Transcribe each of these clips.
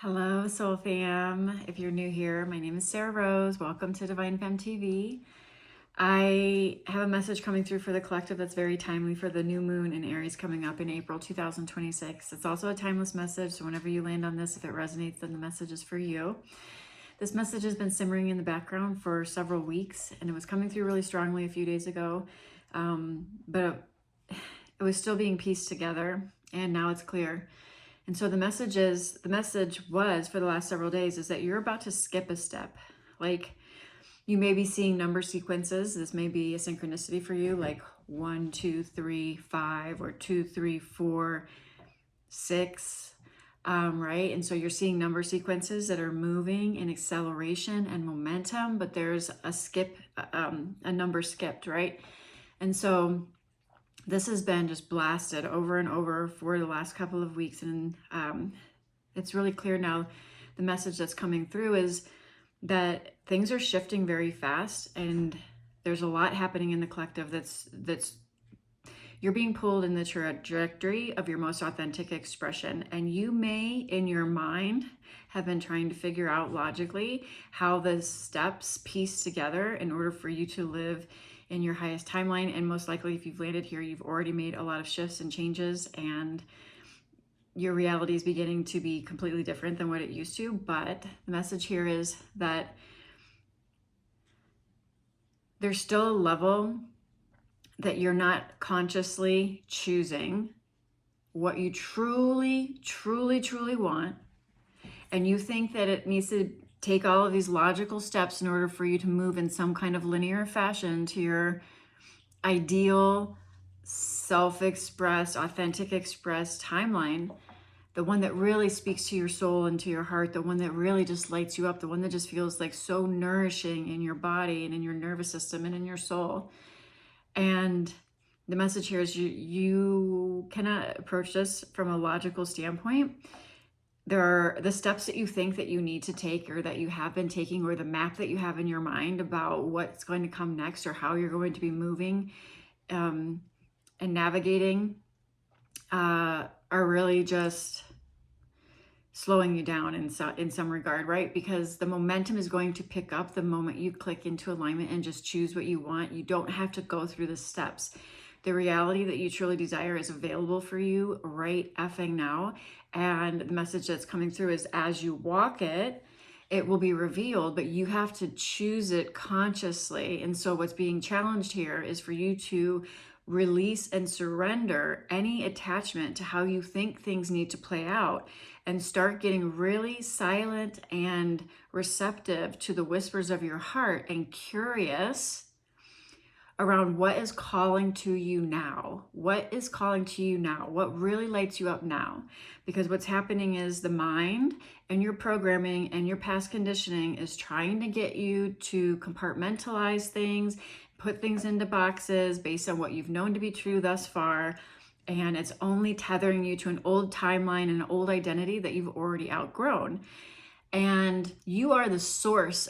Hello, Soul Fam. If you're new here, my name is Sarah Rose. Welcome to Divine Femme TV. I have a message coming through for the collective that's very timely for the new moon in Aries coming up in April 2026. It's also a timeless message, so whenever you land on this, if it resonates, then the message is for you. This message has been simmering in the background for several weeks, and it was coming through really strongly a few days ago, but it was still being pieced together, and now it's clear. And so the message was for the last several days is that you're about to skip a step. Like you may be seeing number sequences. This may be a synchronicity for you, like 1, 2, 3, 5, or 2, 3, 4, 6. Right? And so you're seeing number sequences that are moving in acceleration and momentum, but there's a number skipped, right? And so this has been just blasted over and over for the last couple of weeks. And it's really clear now, the message that's coming through is that things are shifting very fast, and there's a lot happening in the collective that's you're being pulled in the trajectory of your most authentic expression. And you may, in your mind, have been trying to figure out logically how the steps piece together in order for you to live in your highest timeline. And most likely, if you've landed here, you've already made a lot of shifts and changes, and your reality is beginning to be completely different than what it used to. But the message here is that there's still a level that you're not consciously choosing what you truly, truly, truly want. And you think that it needs to take all of these logical steps in order for you to move in some kind of linear fashion to your ideal, self-expressed, authentic expressed timeline, the one that really speaks to your soul and to your heart, the one that really just lights you up, the one that just feels like so nourishing in your body and in your nervous system and in your soul. And the message here is you cannot approach this from a logical standpoint. There are the steps that you think that you need to take, or that you have been taking, or the map that you have in your mind about what's going to come next, or how you're going to be moving and navigating, are really just slowing you down in some regard, right? Because the momentum is going to pick up the moment you click into alignment and just choose what you want. You don't have to go through the steps. The reality that you truly desire is available for you right effing now. And the message that's coming through is as you walk it, it will be revealed, but you have to choose it consciously. And so what's being challenged here is for you to release and surrender any attachment to how you think things need to play out, and start getting really silent and receptive to the whispers of your heart, and curious around what is calling to you now. What is calling to you now? What really lights you up now? Because what's happening is the mind and your programming and your past conditioning is trying to get you to compartmentalize things, put things into boxes based on what you've known to be true thus far. And it's only tethering you to an old timeline and an old identity that you've already outgrown. And you are the source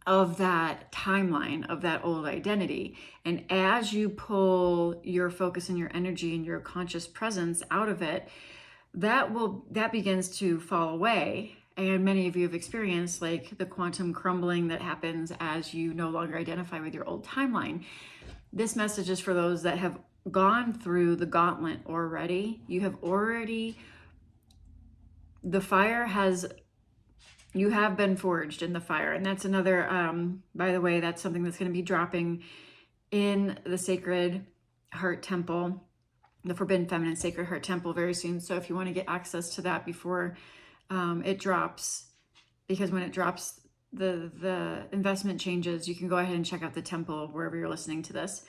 of that timeline, of that old identity. And as you pull your focus and your energy and your conscious presence out of it, that begins to fall away. And many of you have experienced like the quantum crumbling that happens as you no longer identify with your old timeline. This message is for those that have gone through the gauntlet already. You have you have been forged in the fire. And that's another, by the way, that's something that's going to be dropping in the Sacred Heart Temple, the Forbidden Feminine Sacred Heart Temple, very soon. So if you want to get access to that before it drops, because when it drops, the investment changes, you can go ahead and check out the temple wherever you're listening to this.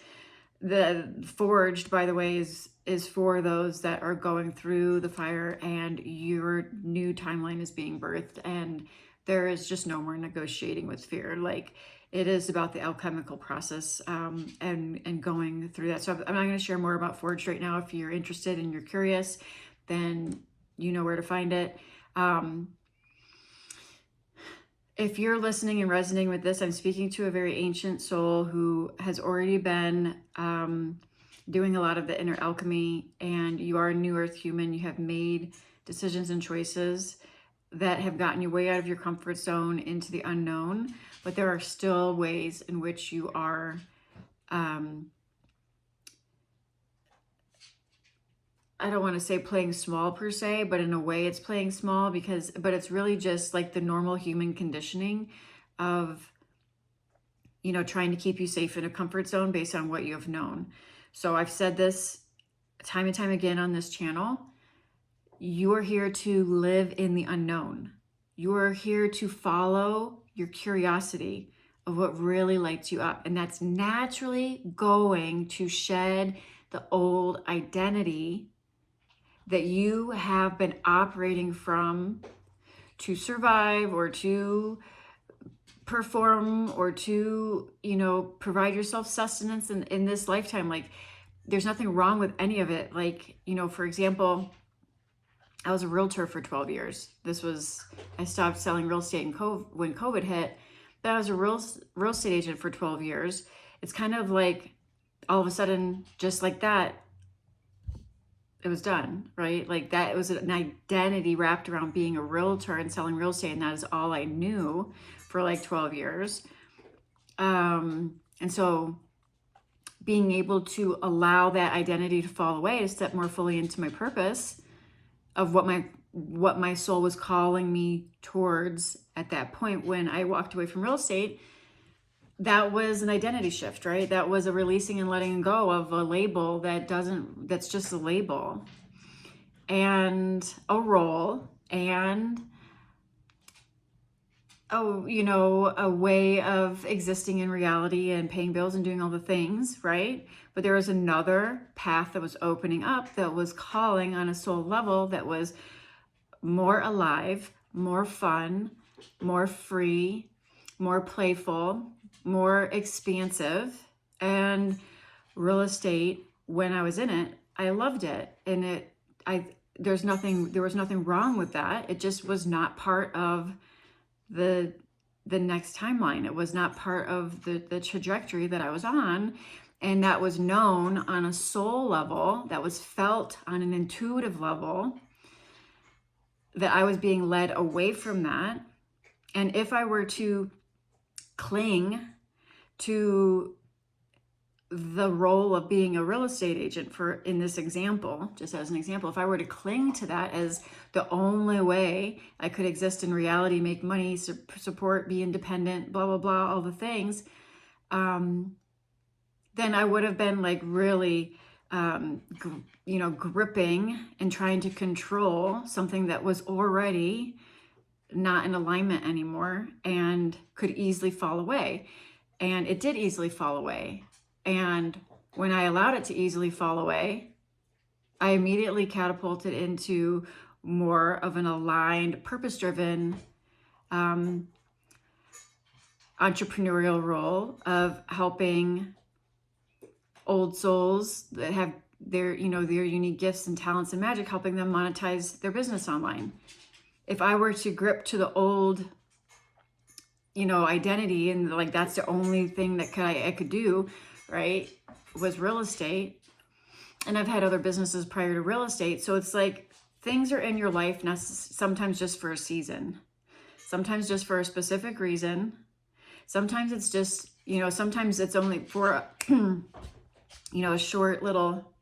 The forged, by the way, is for those that are going through the fire and your new timeline is being birthed, and there is just no more negotiating with fear. Like, it is about the alchemical process and going through that. So I'm not going to share more about forged right now. If you're interested and you're curious, then you know where to find it. If you're listening and resonating with this, I'm speaking to a very ancient soul who has already been doing a lot of the inner alchemy, and you are a new earth human. You have made decisions and choices that have gotten you way out of your comfort zone into the unknown, but there are still ways in which you are, I don't want to say playing small per se, but in a way it's playing small but it's really just like the normal human conditioning of, trying to keep you safe in a comfort zone based on what you have known. So I've said this time and time again on this channel. You are here to live in the unknown. You are here to follow your curiosity of what really lights you up. And that's naturally going to shed the old identity that you have been operating from to survive or to perform or to, provide yourself sustenance in this lifetime. Like, there's nothing wrong with any of it. Like, for example, I was a realtor for 12 years. I stopped selling real estate when COVID hit, but I was a real estate agent for 12 years. It's kind of like all of a sudden, just like that, it was done, right? Like that, it was an identity wrapped around being a realtor and selling real estate. And that is all I knew for like 12 years. And so being able to allow that identity to fall away, to step more fully into my purpose of what my soul was calling me towards at that point when I walked away from real estate, that was an identity shift, right? That was a releasing and letting go of a label that's just a label and a role and a way of existing in reality and paying bills and doing all the things, right? But there was another path that was opening up that was calling on a soul level that was more alive, more fun, more free, more playful, more expansive. And real estate, when I was in it, I loved it. And there was nothing wrong with that. It just was not part of the next timeline. It was not part of the trajectory that I was on. And that was known on a soul level, that was felt on an intuitive level, that I was being led away from that. And if I were to cling to the role of being a real estate agent in this example, just as an example, if I were to cling to that as the only way I could exist in reality, make money, support, be independent, blah, blah, blah, all the things, then I would have been like really, gripping and trying to control something that was already not in alignment anymore and could easily fall away. And it did easily fall away. And when I allowed it to easily fall away, I immediately catapulted into more of an aligned, purpose-driven entrepreneurial role of helping old souls that have their unique gifts and talents and magic, helping them monetize their business online. If I were to grip to the old, identity and like that's the only thing that I could do, right, was real estate. And I've had other businesses prior to real estate. So it's like things are in your life sometimes just for a season, sometimes just for a specific reason. Sometimes it's just, sometimes it's only for, a short little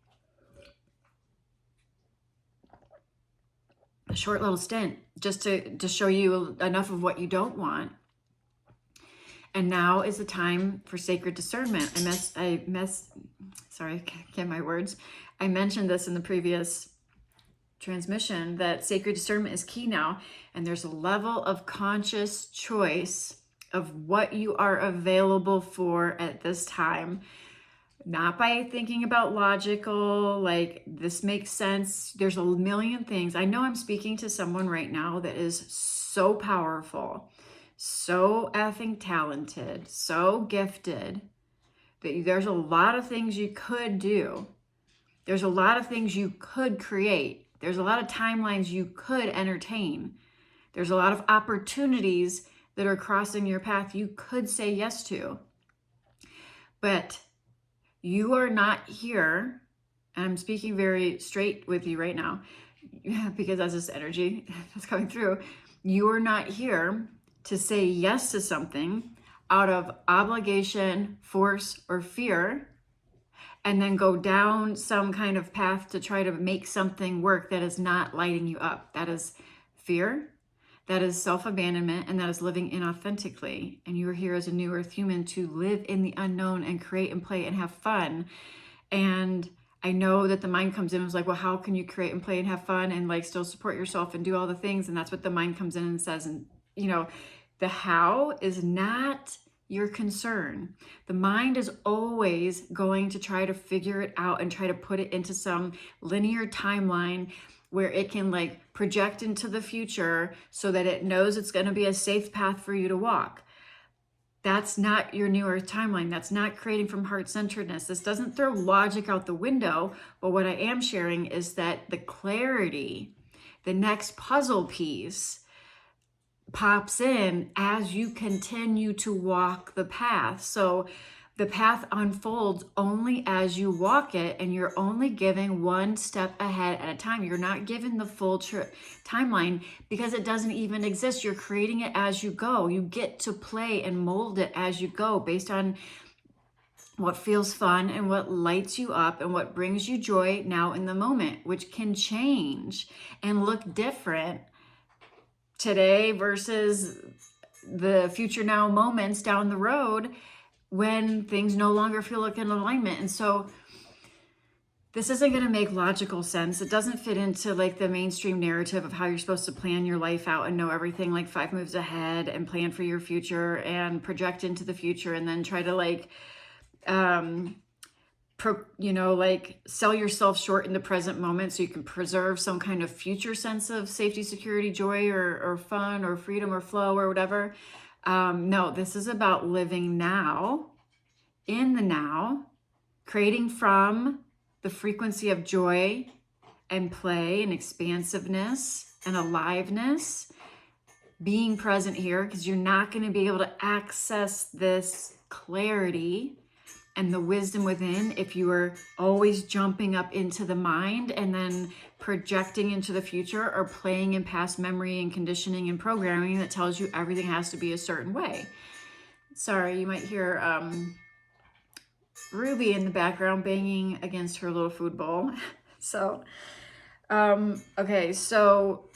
stint just to show you enough of what you don't want. And now is the time for sacred discernment. I mentioned this in the previous transmission that sacred discernment is key now. And there's a level of conscious choice of what you are available for at this time. Not by thinking about logical, like this makes sense. There's a million things. I know I'm speaking to someone right now that is so powerful, so effing talented, so gifted, that there's a lot of things you could do. There's a lot of things you could create. There's a lot of timelines you could entertain. There's a lot of opportunities that are crossing your path you could say yes to. But you are not here, and I'm speaking very straight with you right now, because that's this energy that's coming through, you are not here to say yes to something out of obligation, force, or fear, and then go down some kind of path to try to make something work that is not lighting you up. That is fear, that is self-abandonment, and that is living inauthentically. And you are here as a new earth human to live in the unknown and create and play and have fun. And I know that the mind comes in and is like, well, how can you create and play and have fun and like still support yourself and do all the things? And that's what the mind comes in and says. And you know, the how is not your concern. The mind is always going to try to figure it out and try to put it into some linear timeline where it can like project into the future so that it knows it's going to be a safe path for you to walk. That's not your new earth timeline. That's not creating from heart-centeredness. This doesn't throw logic out the window, but what I am sharing is that the clarity, the next puzzle piece, pops in as you continue to walk the path. So the path unfolds only as you walk it, and you're only giving one step ahead at a time. You're not given the full timeline because it doesn't even exist. You're creating it as you go. You get to play and mold it as you go based on what feels fun and what lights you up and what brings you joy now in the moment, which can change and look different today versus the future now moments down the road when things no longer feel like in alignment. And so this isn't going to make logical sense. It doesn't fit into like the mainstream narrative of how you're supposed to plan your life out and know everything like 5 moves ahead and plan for your future and project into the future and then try to like like sell yourself short in the present moment so you can preserve some kind of future sense of safety, security, joy, or fun, or freedom, or flow, or whatever. No, this is about living now, in the now, creating from the frequency of joy and play and expansiveness and aliveness, being present here, because you're not going to be able to access this clarity and the wisdom within if you are always jumping up into the mind and then projecting into the future or playing in past memory and conditioning and programming that tells you everything has to be a certain way. Sorry, you might hear Ruby in the background banging against her little food bowl. Okay, so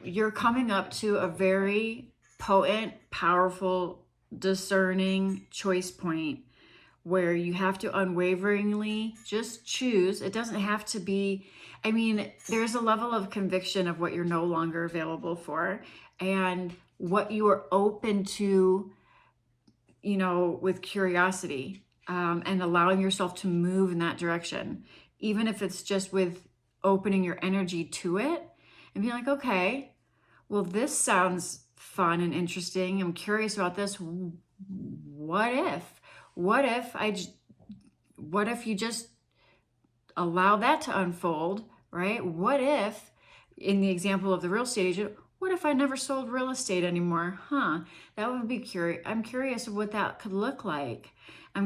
you're coming up to a very potent, powerful, discerning choice point where you have to unwaveringly just choose. It doesn't have to be, there's a level of conviction of what you're no longer available for and what you are open to, with curiosity, and allowing yourself to move in that direction, even if it's just with opening your energy to it and being like, okay, well, this sounds fun and interesting. I'm curious about this. What if you just allow that to unfold, right? What if, in the example of the real estate agent, what if I never sold real estate anymore? That would be curious. I'm curious of what that could look like. I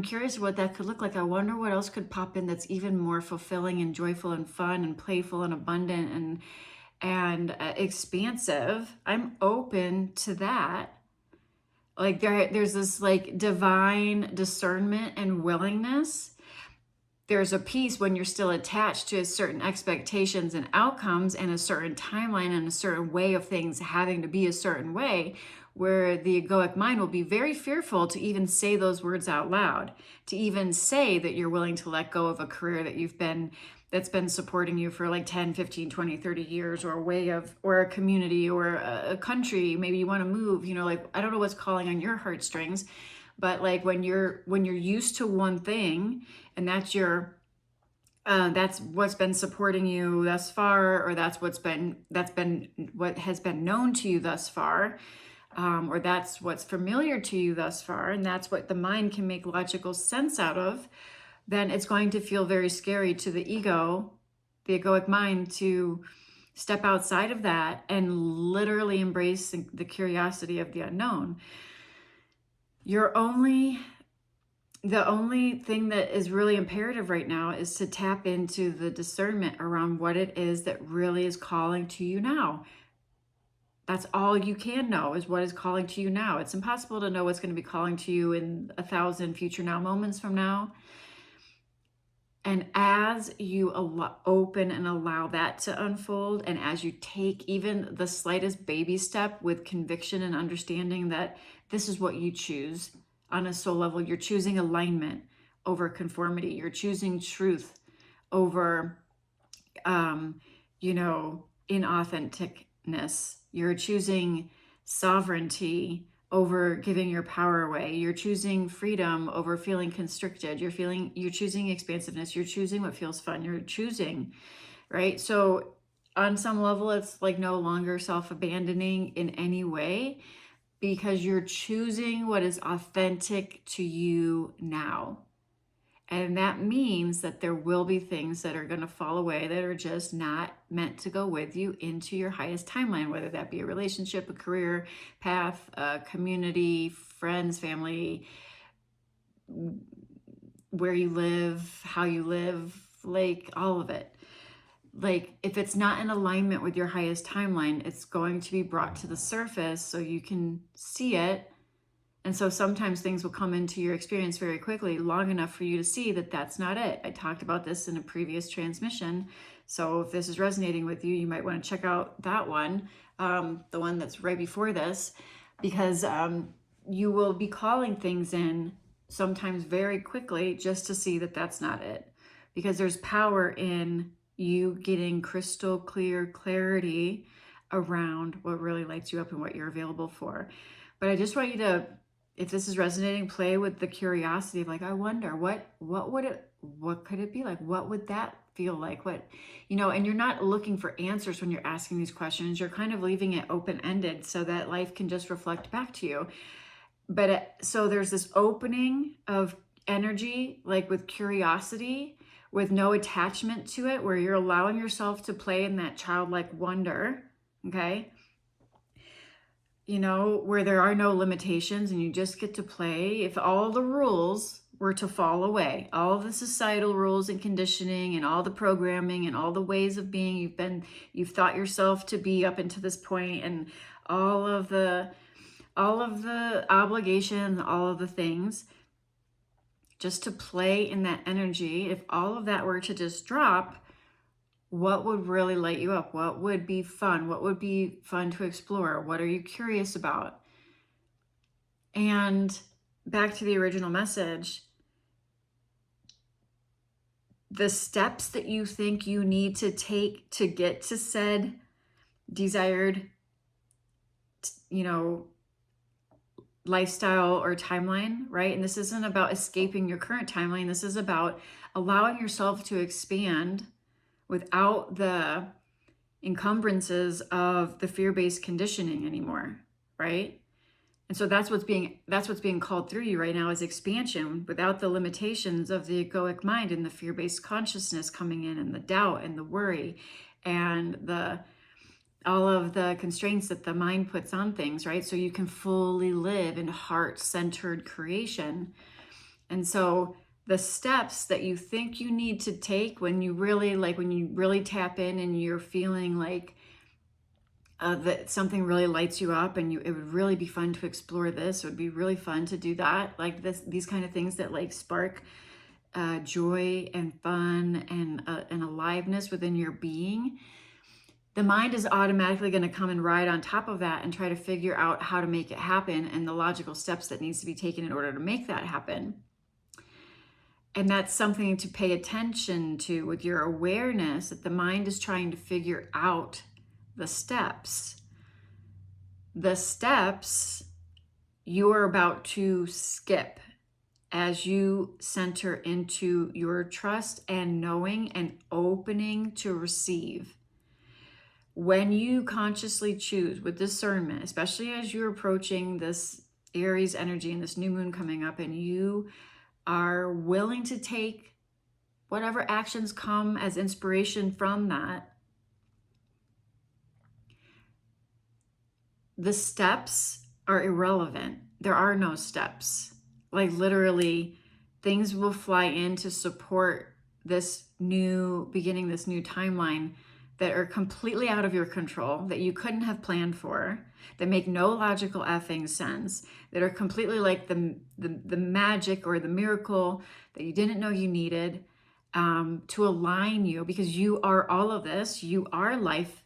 wonder what else could pop in that's even more fulfilling and joyful and fun and playful and abundant and expansive. I'm open to that. Like there's this like divine discernment and willingness. There's a piece when you're still attached to certain expectations and outcomes and a certain timeline and a certain way of things having to be a certain way, where the egoic mind will be very fearful to even say those words out loud, to even say that you're willing to let go of a career that's been supporting you for like 10, 15, 20, 30 years, or a way of, or a community, or a country. Maybe you want to move, I don't know what's calling on your heartstrings, but like when you're used to one thing and that's what's been supporting you thus far, or that's what has been known to you thus far, or that's what's familiar to you thus far, and that's what the mind can make logical sense out of, then it's going to feel very scary to the ego, the egoic mind, to step outside of that and literally embrace the curiosity of the unknown. The only thing that is really imperative right now is to tap into the discernment around what it is that really is calling to you now. That's all you can know, is what is calling to you now. It's impossible to know what's going to be calling to you in 1,000 future now moments from now. And as you open and allow that to unfold, and as you take even the slightest baby step with conviction and understanding that this is what you choose on a soul level, you're choosing alignment over conformity. You're choosing truth over, inauthenticness. You're choosing sovereignty over giving your power away. You're choosing freedom over feeling constricted. You're choosing expansiveness. You're choosing what feels fun. You're choosing, right? So on some level, it's like no longer self-abandoning in any way, because you're choosing what is authentic to you now. And that means that there will be things that are going to fall away that are just not meant to go with you into your highest timeline, whether that be a relationship, a career path, a community, friends, family, where you live, how you live, like all of it. Like if it's not in alignment with your highest timeline, it's going to be brought to the surface so you can see it. And so sometimes things will come into your experience very quickly, long enough for you to see that that's not it. I talked about this in a previous transmission. So if this is resonating with you, you might want to check out that one, the one that's right before this, because you will be calling things in sometimes very quickly just to see that that's not it. Because there's power in you getting crystal clear clarity around what really lights you up and what you're available for. But I just want you to, if this is resonating, play with the curiosity of like, I wonder what could it be like? What would that feel like? And you're not looking for answers when you're asking these questions. You're kind of leaving it open-ended so that life can just reflect back to you. But so there's this opening of energy, like with curiosity, with no attachment to it, where you're allowing yourself to play in that childlike wonder, okay? Where there are no limitations and you just get to play. If all the rules were to fall away, all the societal rules and conditioning and all the programming and all the ways of being you've thought yourself to be up until this point, and all of the obligations, all of the things, just to play in that energy, if all of that were to just drop, what would really light you up? What would be fun? What would be fun to explore? What are you curious about? And back to the original message, the steps that you think you need to take to get to said desired, lifestyle or timeline, right? And this isn't about escaping your current timeline. This is about allowing yourself to expand without the encumbrances of the fear-based conditioning anymore, right? And so that's what's being called through you right now, is expansion without the limitations of the egoic mind and the fear-based consciousness coming in, and the doubt and the worry and all of the constraints that the mind puts on things, right? So you can fully live in heart-centered creation. And so the steps that you think you need to take when you really tap in and you're feeling like that something really lights you up, and it would really be fun to explore this. It would be really fun to do that. Like these kind of things that like spark joy and fun and aliveness within your being. The mind is automatically going to come and ride on top of that and try to figure out how to make it happen and the logical steps that needs to be taken in order to make that happen. And that's something to pay attention to with your awareness, that the mind is trying to figure out the steps. The steps you're about to skip as you center into your trust and knowing and opening to receive. When you consciously choose with discernment, especially as you're approaching this Aries energy and this new moon coming up, and you are willing to take whatever actions come as inspiration from that, the steps are irrelevant. There are no steps. Like literally, things will fly in to support this new beginning, this new timeline that are completely out of your control, that you couldn't have planned for, that make no logical effing sense, that are completely like the magic or the miracle that you didn't know you needed, to align you, because you are all of this. You are life.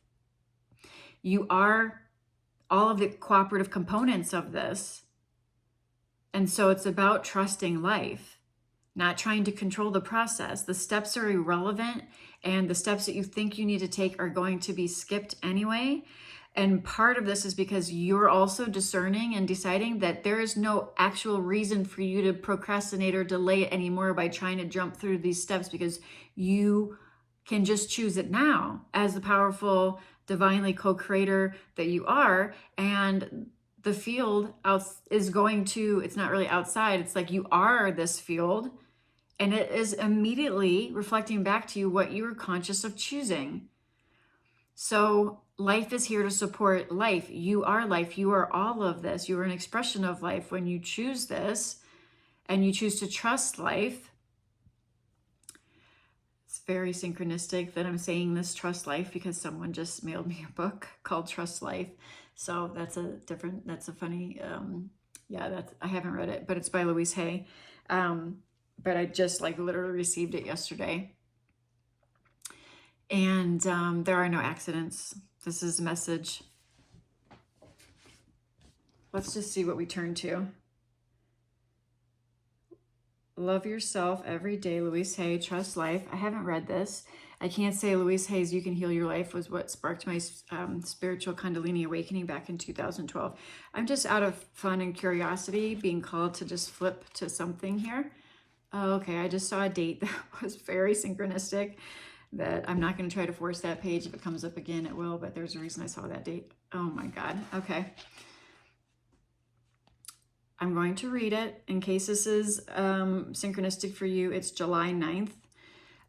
You are all of the cooperative components of this. And so it's about trusting life, not trying to control the process. The steps are irrelevant, and the steps that you think you need to take are going to be skipped anyway. And part of this is because you're also discerning and deciding that there is no actual reason for you to procrastinate or delay it anymore by trying to jump through these steps, because you can just choose it now as the powerful, divinely co-creator that you are. And the field is going to, it's not really outside, it's like you are this field, and it is immediately reflecting back to you what you were conscious of choosing. So life is here to support life. You are life. You are all of this. You are an expression of life when you choose this and you choose to trust life. It's very synchronistic that I'm saying this, trust life, because someone just mailed me a book called Trust Life. So that's a funny, I haven't read it, but it's by Louise Hay. But I just like literally received it yesterday. And there are no accidents. This is a message. Let's just see what we turn to. Love yourself every day, Louise Hay, Trust Life. I haven't read this. I can't say Louise Hay's You Can Heal Your Life was what sparked my spiritual Kundalini awakening back in 2012. I'm just out of fun and curiosity being called to just flip to something here. Oh, okay, I just saw a date that was very synchronistic, that I'm not going to try to force that page. If it comes up again, it will, but there's a reason I saw that date. Oh my God. Okay. I'm going to read it in case this is synchronistic for you. It's July 9th.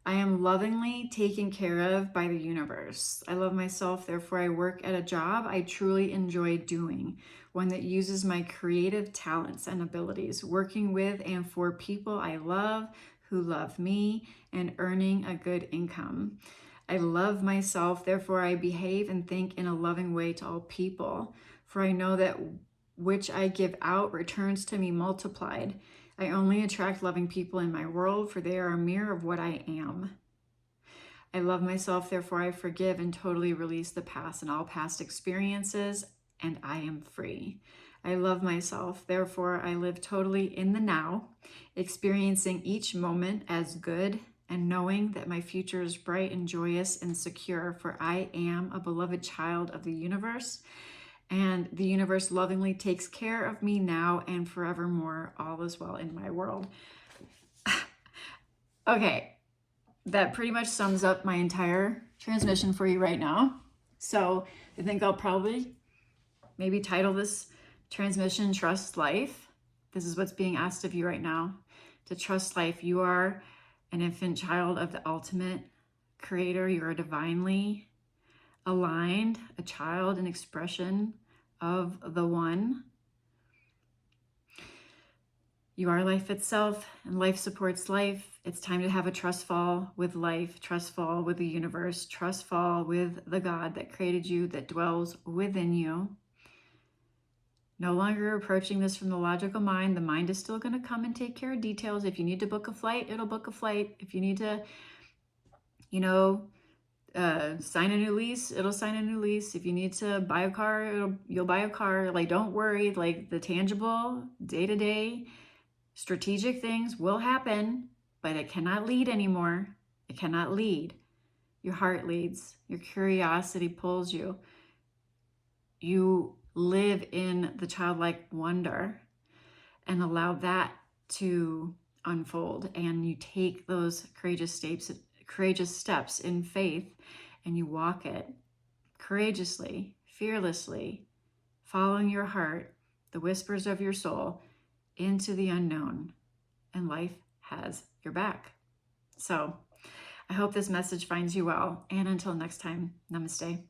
I am lovingly taken care of by the universe. I love myself, therefore I work at a job I truly enjoy doing, one that uses my creative talents and abilities, working with and for people I love, who love me, and earning a good income. I love myself, therefore I behave and think in a loving way to all people, for I know that which I give out returns to me multiplied. I only attract loving people in my world, for they are a mirror of what I am. I love myself, therefore I forgive and totally release the past and all past experiences, and I am free. I love myself, therefore I live totally in the now, experiencing each moment as good and knowing that my future is bright and joyous and secure, for I am a beloved child of the universe, and the universe lovingly takes care of me now and forevermore. All is well in my world. Okay, that pretty much sums up my entire transmission for you right now. So I think I'll probably maybe title this transmission Trust Life. This is what's being asked of you right now, to trust life. You are an infant child of the ultimate creator. You are divinely aligned, a child, an expression of the one. You are life itself, and life supports life. It's time to have a trust fall with life, trust fall with the universe, trust fall with the God that created you, that dwells within you. No longer approaching this from the logical mind. The mind is still going to come and take care of details. If you need to book a flight, it'll book a flight. If you need to, sign a new lease, it'll sign a new lease. If you need to buy a car, you'll buy a car. Like, don't worry, like the tangible day-to-day strategic things will happen, but it cannot lead anymore. It cannot lead. Your heart leads. Your curiosity pulls you. You live in the childlike wonder and allow that to unfold, and you take those courageous steps in faith, and you walk it courageously, fearlessly, following your heart, the whispers of your soul, into the unknown, and life has your back. So I hope this message finds you well, and until next time, namaste.